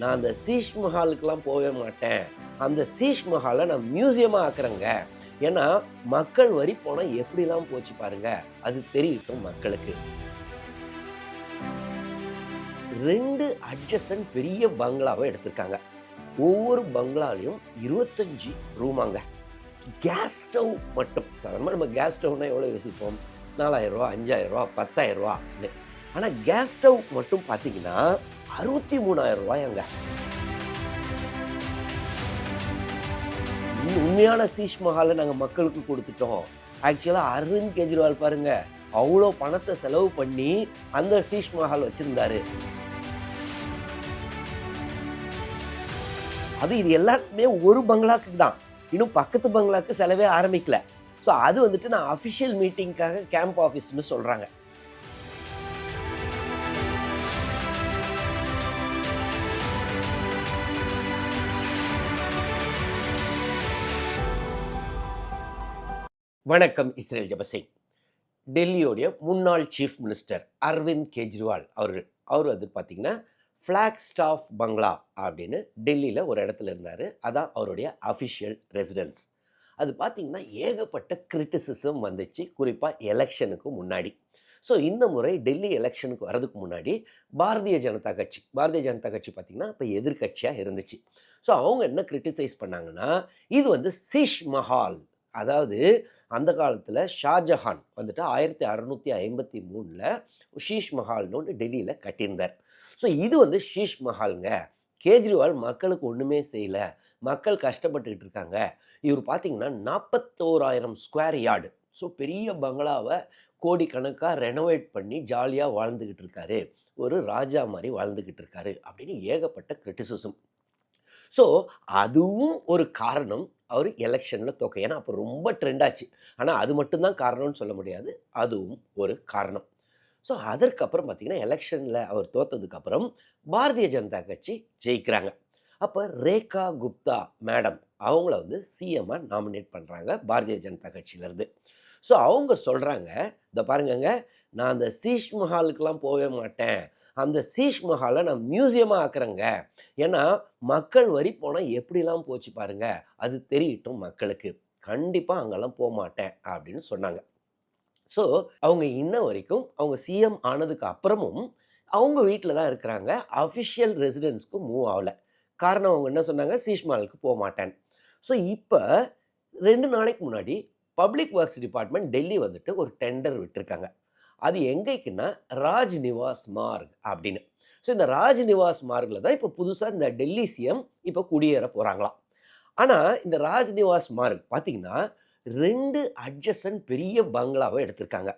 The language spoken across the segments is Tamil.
நான் அந்த சீஷ் மஹாலுக்கெல்லாம் போகவே மாட்டேன். அந்த சீஷ் மஹாலை நான் மியூசியமாக ஆக்குறேங்க. ஏன்னா மக்கள் வரி பணம் எப்படிலாம் போச்சு பாருங்க, அது தெரியட்டும் மக்களுக்கு. 2 அட்ஜசன்ட் பெரிய பங்களாவை எடுத்திருக்காங்க. ஒவ்வொரு பங்களாலையும் 25 ரூமாங்க. கேஸ் ஸ்டவ் மட்டும் சாதாரணமாக நம்ம கேஸ் ஸ்டவ்னா எவ்வளோ யோசிப்போம், 4000 ரூபா, 5000 ரூபா, 10,000 ரூபான்னு. ஆனால் கேஸ் ஸ்டவ் மட்டும் பார்த்தீங்கன்னா 63,000 ரூபாயாங்க. உண்மையான சீஷ் மஹாலை நாங்கள் மக்களுக்கு கொடுத்துட்டோம். ஆக்சுவலாக அரவிந்த் கெஜ்ரிவால் பாருங்க, அவ்வளோ பணத்தை செலவு பண்ணி அந்த சீஷ் மஹால் வச்சிருந்தாரு. இது எல்லாருமே ஒரு பங்களாக்கு தான், இன்னும் பக்கத்து பங்களாக்கு செலவே ஆரம்பிக்கல. ஸோ அது வந்துட்டு நான் அஃபிஷியல் மீட்டிங்காக கேம்ப் ஆஃபீஸ்னு சொல்றாங்க. வணக்கம். இஸ்ரேல் ஜபசிங். டெல்லியோடைய முன்னாள் சீஃப் மினிஸ்டர் அரவிந்த் கெஜ்ரிவால் அவர் வந்து பார்த்தீங்கன்னா ஃப்ளாக் ஸ்டாஃப் பங்களா அப்படின்னு டெல்லியில் ஒரு இடத்துல இருந்தார். அதான் அவருடைய அஃபிஷியல் ரெசிடென்ஸ். அது பார்த்திங்கன்னா ஏகப்பட்ட கிரிட்டிசிசம் வந்துச்சு, குறிப்பாக எலெக்ஷனுக்கு முன்னாடி. ஸோ இந்த முறை டெல்லி எலெக்ஷனுக்கு வர்றதுக்கு முன்னாடி பாரதிய ஜனதா கட்சி பார்த்திங்கன்னா இப்போ எதிர்கட்சியாக இருந்துச்சு. ஸோ அவங்க என்ன கிரிட்டிசைஸ் பண்ணாங்கன்னா, இது வந்து சீஷ் மஹால், அதாவது அந்த காலத்தில் ஷாஜஹான் வந்துட்டு 1653 ஷீஷ் மஹால்னு ஒன்று டெல்லியில் கட்டியிருந்தார். ஸோ இது வந்து ஷீஷ் மஹாலுங்க. கேஜ்ரிவால் மக்களுக்கு ஒன்றுமே செய்யலை, மக்கள் கஷ்டப்பட்டுக்கிட்டு இருக்காங்க. இவர் பார்த்தீங்கன்னா 41,000 ஸ்கொயர் யார்டு, ஸோ பெரிய பங்களாவை கோடிக்கணக்காக ரெனோவேட் பண்ணி ஜாலியாக வாழ்ந்துக்கிட்டு இருக்காரு, ஒரு ராஜா மாதிரி வாழ்ந்துக்கிட்டு இருக்காரு அப்படின்னு ஏகப்பட்ட கிரிட்டிசிசம். ஸோ அதுவும் ஒரு காரணம் அவர் எலெக்ஷனில் தோக்க. ஏன்னா அப்போ ரொம்ப ட்ரெண்ட் ஆச்சு. ஆனால் அது மட்டும்தான் காரணம்னு சொல்ல முடியாது, அதுவும் ஒரு காரணம். ஸோ அதற்கப்புறம் பார்த்திங்கன்னா எலெக்ஷனில் அவர் தோற்றதுக்கப்புறம் பாரதிய ஜனதா கட்சி ஜெயிக்கிறாங்க. அப்போ ரேகா குப்தா மேடம் அவங்கள வந்து சிஎம்மாக நாமினேட் பண்ணுறாங்க பாரதிய ஜனதா கட்சியிலேருந்து. ஸோ அவங்க சொல்கிறாங்க, இதை பாருங்கங்க, நான் அந்த சீஷ் மஹாலுக்கெல்லாம் போகவே மாட்டேன், அந்த சீஷ் மஹாலை நான் மியூசியமாக ஆக்குறேங்க. ஏன்னா மக்கள் வரி பணம் எப்படிலாம் போச்சு பாருங்க, அது தெரியட்டும் மக்களுக்கு, கண்டிப்பாக அங்கெல்லாம் போக மாட்டேன் அப்படின்னு சொன்னாங்க. ஸோ அவங்க இன்ன வரைக்கும் அவங்க சிஎம் ஆனதுக்கு அப்புறமும் அவங்க வீட்டில் தான் இருக்கிறாங்க, அஃபிஷியல் ரெசிடென்ஸ்க்கு மூவ் ஆகலை. காரணம் அவங்க என்ன சொன்னாங்க, சீஷ் மஹாலுக்கு போக மாட்டேன். ஸோ இப்போ 2 நாளைக்கு முன்னாடி பப்ளிக் ஒர்க்ஸ் டிபார்ட்மெண்ட் டெல்லி வந்துட்டு ஒரு டெண்டர் விட்டுருக்காங்க. அது எங்கேக்குன்னா ராஜ் நிவாஸ் மார்க் அப்படின்னு. ஸோ இந்த ராஜ் நிவாஸ் மார்கில் தான் இப்போ புதுசாக இந்த டெல்லி சிஎம் இப்போ குடியேற போகிறாங்களாம். ஆனால் இந்த ராஜ் நிவாஸ் மார்க் பார்த்திங்கன்னா 2 அட்ஜசன்ட் பெரிய பங்களாவை எடுத்திருக்காங்க.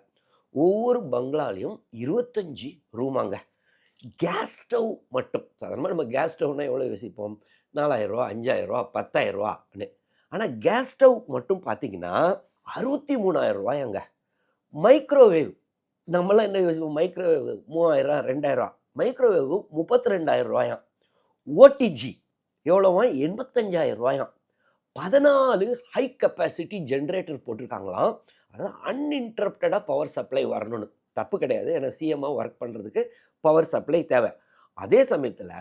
ஒவ்வொரு பங்களாலையும் 25 ரூமாங்க. கேஸ் ஸ்டவ் மட்டும் சாதாரணமாக நம்ம கேஸ் ஸ்டவ்னா எவ்வளோ யோசிப்போம், 4000 ரூபா, 5000 ரூபா, 10,000 ரூபான்னு. ஆனால் கேஸ் ஸ்டவ் மட்டும் பார்த்தீங்கன்னா 63,000 ரூபாயாங்க. மைக்ரோவேவ் நம்மளாம் என்ன யோசிப்போம், மைக்ரோவேவ் 3,000 2,000, மைக்ரோவேவ் 32,000 ரூபாயாம். ஓடிஜி எவ்வளோவா, 85,000 ரூபாயாம். 14 ஹை கெப்பாசிட்டி ஜென்ரேட்டர் போட்டிருக்காங்களாம். அதாவது அன்இன்டரப்டடாக பவர் சப்ளை வரணும்னு. தப்பு கிடையாது, ஏன்னா சிஎம்மாக ஒர்க் பண்ணுறதுக்கு பவர் சப்ளை தேவை. அதே சமயத்தில்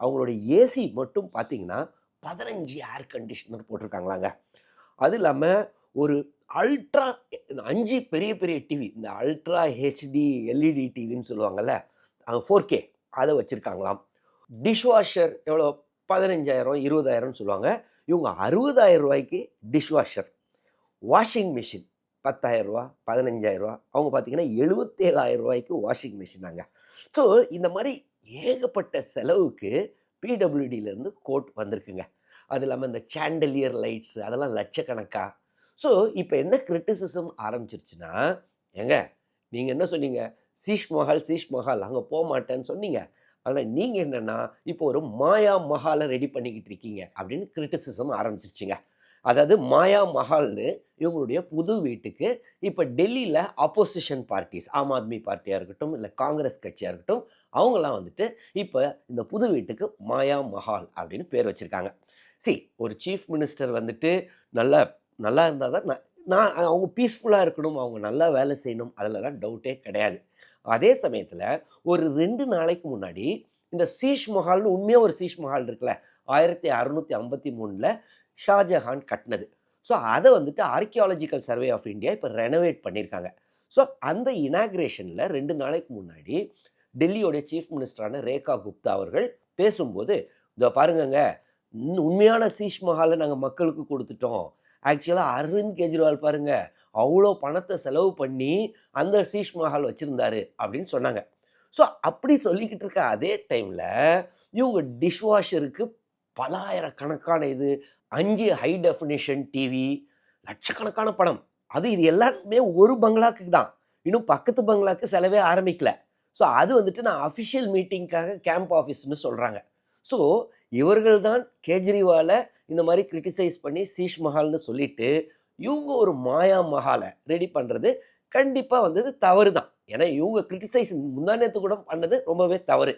அவங்களுடைய ஏசி மட்டும் பார்த்தீங்கன்னா 15 ஏர் கண்டிஷனர் போட்டிருக்காங்களாங்க. அது இல்லாமல் ஒரு அல்ட்ரா 5 பெரிய பெரிய டிவி, இந்த அல்ட்ரா ஹெச்டி எல்இடி டிவின்னு சொல்லுவாங்கள்ல, 4K அதை வச்சுருக்காங்களாம். டிஷ்வாஷர் எவ்வளோ, 15,000 20,000ன்னு சொல்லுவாங்க. இவங்க 60,000 ரூபாய்க்கு டிஷ்வாஷர். வாஷிங் மிஷின் 10,000 ரூபா, 15,000 ரூபா. அவங்க பார்த்தீங்கன்னா 77,000 ரூபாய்க்கு வாஷிங் மிஷினாங்க. ஸோ இந்த மாதிரி ஏகப்பட்ட செலவுக்கு பிடபிள்யூடியிலேருந்து கோட் வந்திருக்குங்க. அது இல்லாமல் இந்த சாண்டலியர் லைட்ஸ் அதெல்லாம் லட்சக்கணக்கா. ஸோ இப்போ என்ன கிரிட்டிசிசம் ஆரம்பிச்சிருச்சுன்னா, ஏங்க நீங்கள் என்ன சொன்னீங்க, சீஷ் மஹால் அங்கே போக மாட்டேன்னு சொன்னீங்க, ஆனால் நீங்கள் என்னென்னா இப்போ ஒரு மாயா மஹாலை ரெடி பண்ணிக்கிட்டு இருக்கீங்க அப்படின்னு கிரிட்டிசிசம் ஆரம்பிச்சிருச்சுங்க. அதாவது மாயா மஹால்னு இவங்களுடைய புது வீட்டுக்கு இப்போ டெல்லியில் ஆப்போசிஷன் பார்ட்டிஸ், ஆம் ஆத்மி பார்ட்டியாக இருக்கட்டும் இல்லை காங்கிரஸ் கட்சியாக இருக்கட்டும், அவங்களாம் வந்துட்டு இப்போ இந்த புது வீட்டுக்கு மாயா மஹால் அப்படின்னு பேர் வச்சுருக்காங்க. ஒரு சீஃப் மினிஸ்டர் வந்துட்டு நல்லா இருந்தால் தான் நான் அவங்க பீஸ்ஃபுல்லாக இருக்கணும், அவங்க நல்லா வேலை செய்யணும், அதிலலாம் டவுட்டே கிடையாது. அதே சமயத்தில் ஒரு 2 நாளைக்கு முன்னாடி இந்த சீஷ் மஹால்னு உண்மையாக ஒரு சீஷ் மஹால் இருக்குல்ல, 1653ல் ஷாஜஹான் கட்டினது. ஸோ அதை வந்துட்டு ஆர்கியாலஜிக்கல் சர்வே ஆஃப் இந்தியா இப்போ ரெனோவேட் பண்ணியிருக்காங்க. ஸோ அந்த இனாக்ரேஷனில் 2 நாளைக்கு முன்னாடி டெல்லியோடைய சீஃப் மினிஸ்டரான ரேகா குப்தா அவர்கள் பேசும்போது, இதோ பாருங்கங்க, உண்மையான சீஷ் மஹாலை நாங்கள் மக்களுக்கு கொடுத்துட்டோம். ஆக்சுவலாக அரவிந்த் கெஜ்ரிவால் பாருங்க, அவ்வளோ பணத்தை செலவு பண்ணி அந்த சீஷ் மஹால் வச்சுருந்தாரு அப்படின்னு சொன்னாங்க. ஸோ அப்படி சொல்லிக்கிட்டு இருக்க அதே டைமில் இவங்க டிஷ்வாஷருக்கு பலாயிரக்கணக்கான 5 ஹை டெஃபினிஷன் டிவி, லட்சக்கணக்கான பணம், இது எல்லாமே ஒரு பங்களாக்கு தான். இன்னும் பக்கத்து பங்களாக்கு செலவே ஆரம்பிக்கல. ஸோ அது வந்துட்டு நான் அஃபிஷியல் மீட்டிங்காக கேம்ப் ஆஃபீஸ்னு சொல்கிறாங்க. ஸோ இவர்கள் தான் கேஜ்ரிவாலை இந்த மாதிரி கிரிட்டிசைஸ் பண்ணி சீஷ் மஹால்னு சொல்லிட்டு இவங்க ஒரு மாயா மஹாலை ரெடி பண்ணுறது கண்டிப்பாக தவறு தான். ஏன்னா இவங்க கிரிட்டிசைஸ் முந்தானத்து கூட பண்ணது ரொம்பவே தவறு.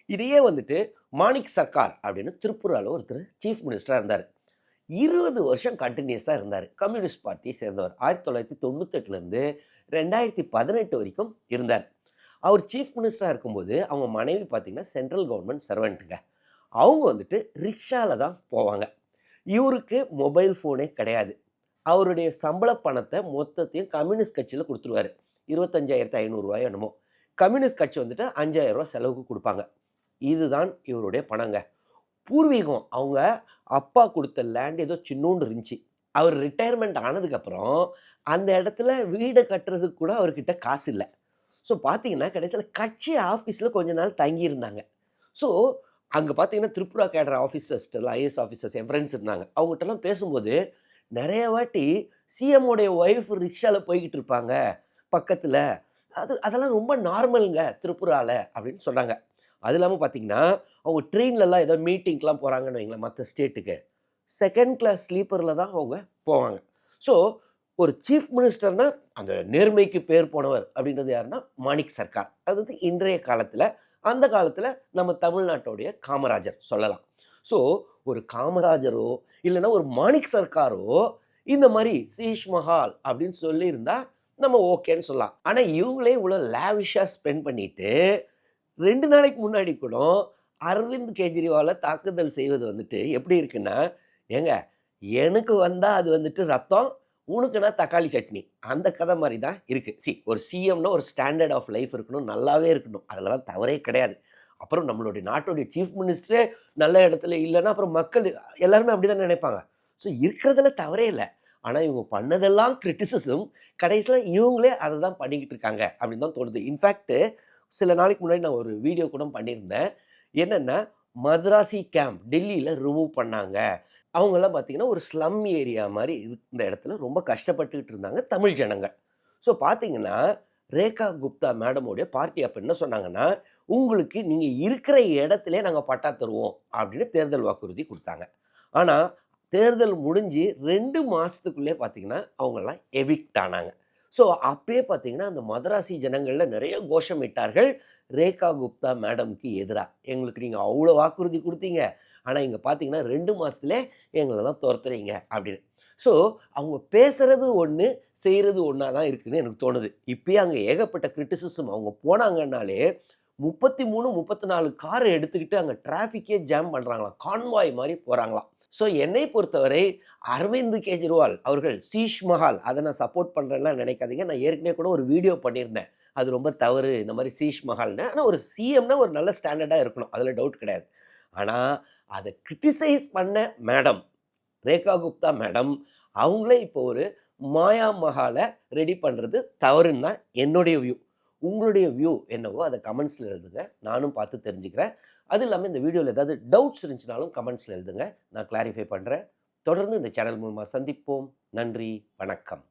இதையே வந்துட்டு மாணிக் சர்க்கார் அப்படின்னு திரிபுராவில் ஒருத்தர் சீஃப் மினிஸ்டராக இருந்தார். 20 வருஷம் கண்டினியூஸாக இருந்தார். கம்யூனிஸ்ட் பார்ட்டியை சேர்ந்தவர். 1998லேருந்து 2018 வரைக்கும் இருந்தார். அவர் சீஃப் மினிஸ்டராக இருக்கும்போது அவங்க மனைவி பார்த்திங்கன்னா சென்ட்ரல் கவர்மெண்ட் சர்வெண்ட்டுங்க. அவங்க வந்துட்டு ரிக்ஷாவில் தான் போவாங்க. இவருக்கு மொபைல் ஃபோனே கிடையாது. அவருடைய சம்பள பணத்தை மொத்தத்தையும் கம்யூனிஸ்ட் கட்சியில் கொடுத்துருவார். 25,500 என்னமோ. கம்யூனிஸ்ட் கட்சி வந்துட்டு 5,000 ரூபா செலவுக்கு கொடுப்பாங்க. இதுதான் இவருடைய பணங்க. பூர்வீகம் அவங்க அப்பா கொடுத்த லேண்ட் ஏதோ சின்னோண்டு இருந்துச்சு. அவர் ரிட்டையர்மெண்ட் ஆனதுக்கப்புறம் அந்த இடத்துல வீடை கட்டுறதுக்கு கூட அவர்கிட்ட காசு இல்லை. ஸோ பார்த்தீங்கன்னா கடைசியில் கட்சி ஆஃபீஸில் கொஞ்ச நாள் தங்கியிருந்தாங்க. ஸோ அங்கே பார்த்தீங்கன்னா திரிபுரா கேடர் ஆஃபீஸர்ஸ்ட்டெல்லாம் ஐஏஎஸ் ஆஃபீஸர்ஸ் என் ஃப்ரெண்ட்ஸ் இருந்தாங்க. அவங்ககிட்டலாம் பேசும்போது நிறைய வாட்டி சிஎம்முடைய ஒய்ஃப் ரிக்ஷாவில் போய்கிட்டு இருப்பாங்க பக்கத்தில். அதெல்லாம் ரொம்ப நார்மலுங்க திரிபுராவில் அப்படின்னு சொன்னாங்க. அது இல்லாமல் பார்த்தீங்கன்னா அவங்க ட்ரெயின்லலாம் ஏதோ மீட்டிங்க்கெலாம் போகிறாங்கன்னு வைங்களேன், மற்ற ஸ்டேட்டுக்கு செகண்ட் கிளாஸ் ஸ்லீப்பரில் தான் அவங்க போவாங்க. ஸோ ஒரு சீஃப் மினிஸ்டர்னா அந்த நேர்மைக்கு பேர் போனவர் அப்படின்றது யாருன்னா மாணிக் சர்க்கார். அது இன்றைய காலத்தில், அந்த காலத்தில் நம்ம தமிழ்நாட்டுடைய காமராஜர் சொல்லலாம். ஸோ ஒரு காமராஜரோ இல்லைன்னா ஒரு மாணிக் சர்க்காரோ இந்த மாதிரி சீஷ் மஹால் அப்படின்னு சொல்லியிருந்தா நம்ம ஓகேன்னு சொல்லலாம். ஆனால் இவங்களே இவ்வளோ லேவிஷாக ஸ்பெண்ட் பண்ணிட்டு 2 நாளைக்கு முன்னாடி கூட அரவிந்த் கெஜ்ரிவாலை தாக்குதல் செய்வது எப்படி இருக்குன்னா, ஏங்க எனக்கு வந்தால் அது ரத்தம், உனக்குன்னா தக்காளி சட்னி, அந்த கதை மாதிரி தான் இருக்குது. ஒரு சிஎம்னா ஒரு ஸ்டாண்டர்ட் ஆஃப் லைஃப் இருக்கணும், நல்லாவே இருக்கணும், அதெல்லாம் தவறே கிடையாது. அப்புறம் நம்மளுடைய நாட்டுடைய சீஃப் மினிஸ்டரே நல்ல இடத்துல இல்லைன்னா அப்புறம் மக்கள் எல்லாருமே அப்படி தான் நினைப்பாங்க. ஸோ இருக்கிறதுல தவறே இல்லை. ஆனால் இவங்க பண்ணதெல்லாம் கிரிட்டிசிசம், கடைசியில் இவங்களே அதை தான் பண்ணிக்கிட்டு இருக்காங்க அப்படின்னு தான் தோணுது. இன்ஃபேக்ட்டு சில நாளைக்கு முன்னாடி நான் ஒரு வீடியோ கூட பண்ணியிருந்தேன். என்னென்னா மദ്രാசி கேம்ப் டெல்லியில் ரிமூவ் பண்ணாங்க. அவங்கெல்லாம் பார்த்திங்கன்னா ஒரு ஸ்லம் ஏரியா மாதிரி இந்த இடத்துல ரொம்ப கஷ்டப்பட்டுக்கிட்டு இருந்தாங்க தமிழ் ஜனங்கள். ஸோ பார்த்திங்கன்னா ரேகா குப்தா மேடமோடைய பார்ட்டி அப்போ என்ன சொன்னாங்கன்னா, உங்களுக்கு நீங்கள் இருக்கிற இடத்துல நாங்கள் பட்டா தருவோம் அப்படின்னு தேர்தல் வாக்குறுதி கொடுத்தாங்க. ஆனால் தேர்தல் முடிஞ்சு 2 மாதத்துக்குள்ளே பார்த்திங்கன்னா அவங்கெல்லாம் எவிக்ட் ஆனாங்க. ஸோ அப்பயே பார்த்திங்கன்னா அந்த மദ്രാசி ஜனங்களில் நிறைய கோஷமிட்டார்கள் ரேகா குப்தா மேடம்க்கு எதிராக. எங்களுக்கு நீங்கள் அவ்வளோ வாக்குறுதி கொடுத்தீங்க, ஆனால் இங்கே பார்த்தீங்கன்னா 2 மாதத்துல எங்களெல்லாம் துரத்துறீங்க அப்படின்னு. ஸோ அவங்க பேசுகிறது ஒன்று, செய்கிறது ஒன்றா தான் இருக்குதுன்னு எனக்கு தோணுது. இப்போயே அங்கே ஏகப்பட்ட கிரிட்டிசிசம். அவங்க போனாங்கன்னாலே 33, 34 காரை எடுத்துக்கிட்டு அங்கே டிராஃபிக்கே ஜாம் பண்ணுறாங்களாம், கான்வாய் மாதிரி போகிறாங்களாம். ஸோ என்னை பொறுத்தவரை அரவிந்த் கெஜ்ரிவால் அவர்கள் சீஷ் மஹால் அதை நான் சப்போர்ட் பண்ணுறேன்னா நினைக்காதீங்க. நான் ஏற்கனவே கூட ஒரு வீடியோ பண்ணியிருந்தேன், அது ரொம்ப தவறு இந்த மாதிரி சீஷ் மஹால்னு. ஆனால் ஒரு சிஎம்னா ஒரு நல்ல ஸ்டாண்டர்டாக இருக்கணும், அதில் டவுட் கிடையாது. ஆனால் அதை கிரிட்டிசைஸ் பண்ண மேடம் ரேகா குப்தா மேடம் அவங்களே இப்போ ஒரு மாயா மஹாலை ரெடி பண்ணுறது தவறுன்னு தான் என்னுடைய வியூ. உங்களுடைய வியூ என்னவோ அதை கமெண்ட்ஸில் எழுதுங்க, நானும் பார்த்து தெரிஞ்சுக்கிறேன். அது இல்லாமல் இந்த வீடியோவில் ஏதாவது டவுட்ஸ் இருந்துச்சுனாலும் கமெண்ட்ஸில் எழுதுங்க, நான் கிளாரிஃபை பண்ணுறேன். தொடர்ந்து இந்த சேனல் மூலமாக சந்திப்போம். நன்றி, வணக்கம்.